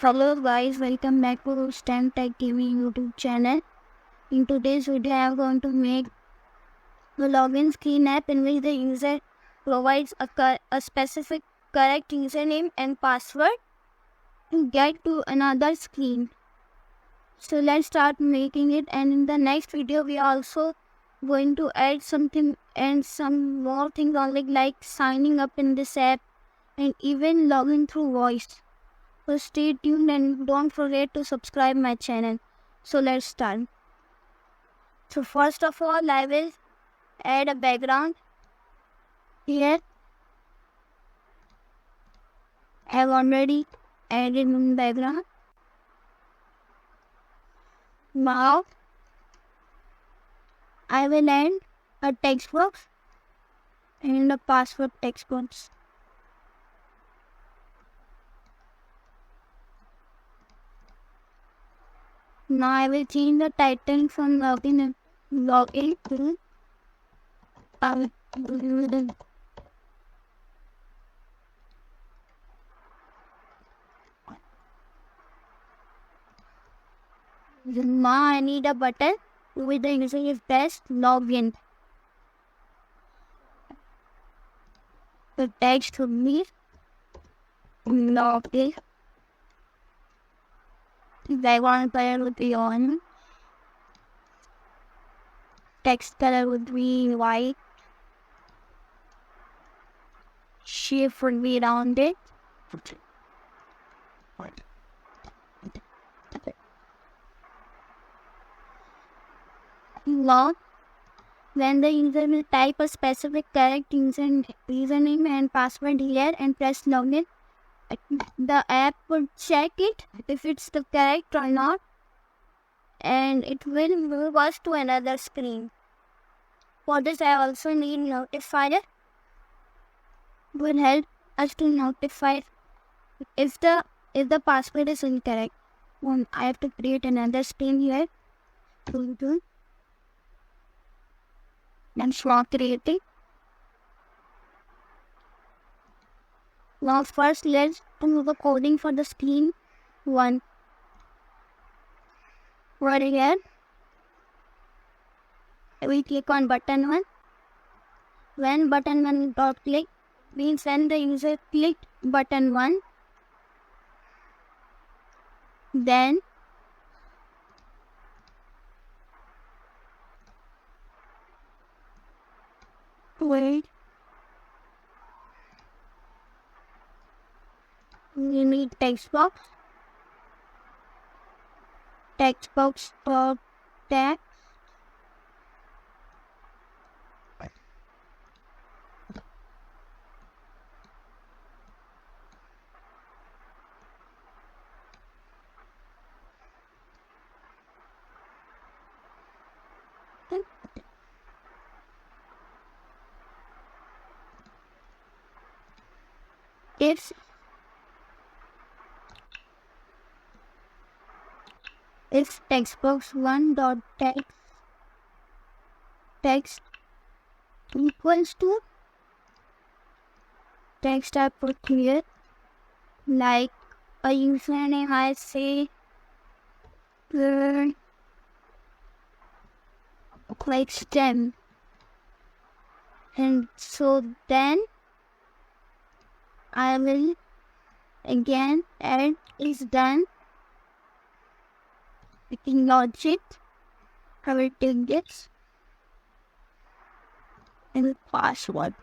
Hello guys, welcome back to STEM Tech TV YouTube channel. In today's video, I am going to make the login screen app in which the user provides a specific correct username and password to get to another screen. So let's start making it, and in the next video we are also going to add something and some more things on like signing up in this app and even logging through voice. So stay tuned and don't forget to subscribe my channel. So let's start. So first of all, I will add a background here. I have already added one background. Now I will add a text box and a password text box. Now I will change the title from login to Now I need a button with the user is best login. The text should be login. The background color would be on. Text color would be white. Shape would be rounded. Right. Now, when the user will type a specific correct username and password here and press login, the app would check it if it's the correct or not, and it will move us to another screen. For this, I also need notifier. Will help us to notify if the password is incorrect. I have to create another screen here. And start creating. Now first let's do the coding for the screen 1. Right here, we click on button 1. When button 1 dot click means when the user clicked button 1, then wait, you need text box dot text. If textbox 1 dot text equals to text I put here like a username, I say like STEM, and so then I will again add is done. In logic, I will take this and password,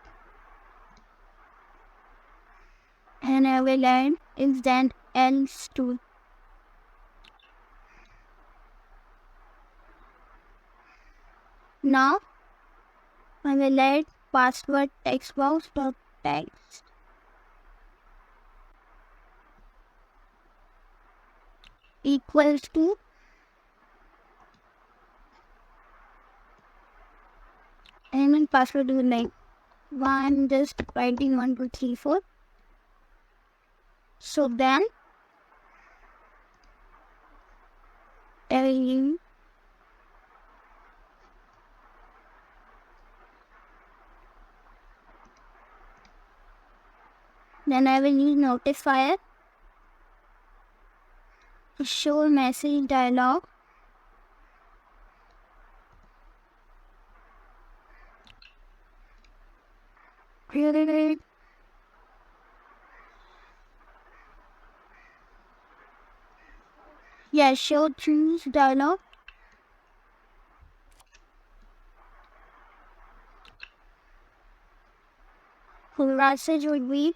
and I will add is then else to. Now I will add password text box dot text equals to and my password will like I'm just writing 1 2 3 4. So then I will use notifier show message dialog. Yeah, show choose dialog. The message would be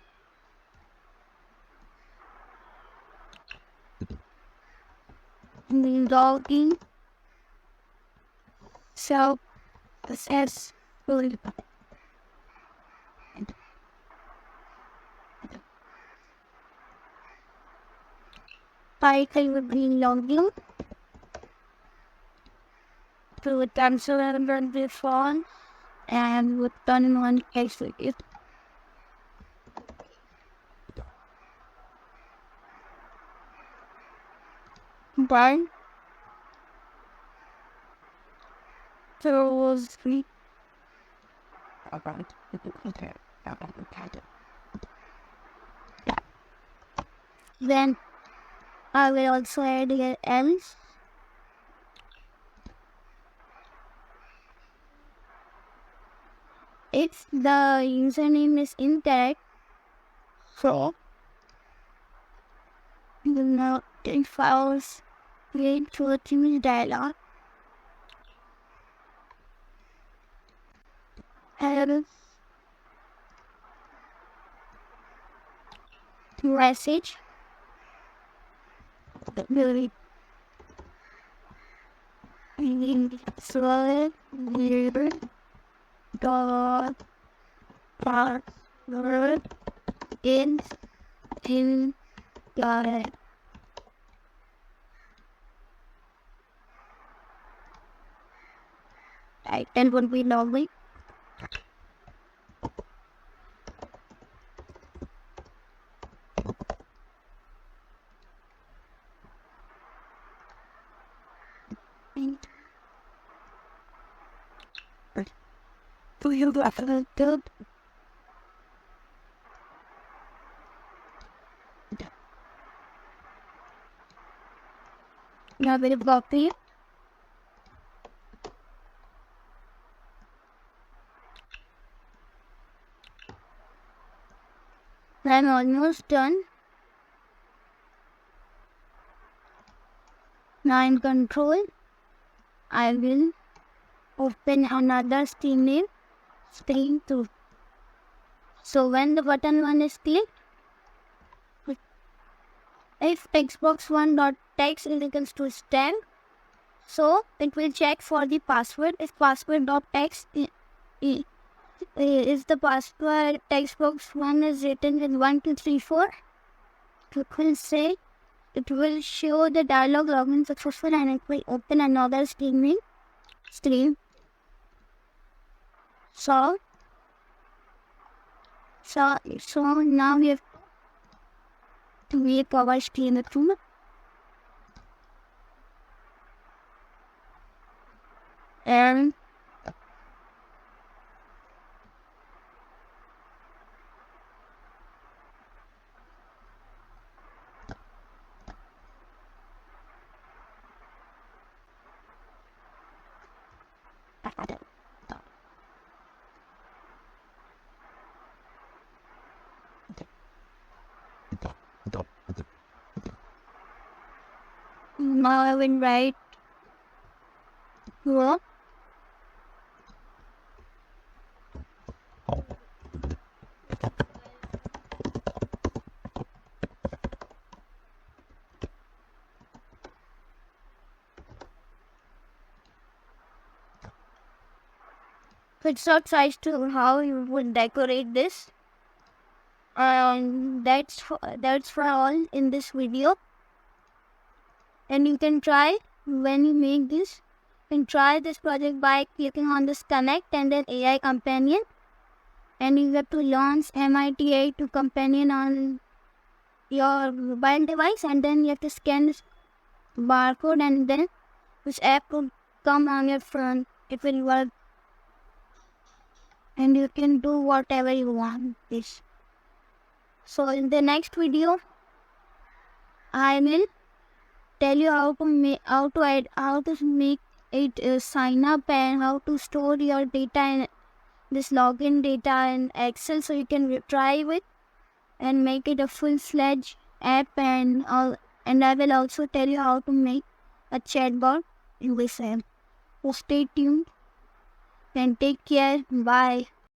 logging successful. Title would be logging to the cancel and run this one, and with turn on exit it. Burn. So was free. Then I will also add here else. If the username is incorrect, so you will now take files create to a choose dialog. And message will be solid dot password in got title would be login. Do you have a good? Now we'll copy. I'm almost done. Now in control, I will open another stream 2. So when the button 1 is clicked, if textbox1.text is equals to string, so it will check for the password. If password.text is the password textbox1 is written with 1 2 3 4, it will say it will show the dialog login successful and it will open another stream. So now we have to make our stream 2. And now I will write here. It's not size to how you would decorate this. And that's for all in this video. And you can try when you make this. You can try this project by clicking on this connect and then AI companion. And you have to launch MIT A2 companion on your mobile device, and then you have to scan this barcode and then this app will come on your phone. It will work. And you can do whatever you want this. So in the next video, I will tell you how to make it sign up and how to store your data and this login data in Excel so you can retrieve it and make it a full-fledged app, and I will also tell you how to make a chatbot in this app. So stay tuned and take care. Bye.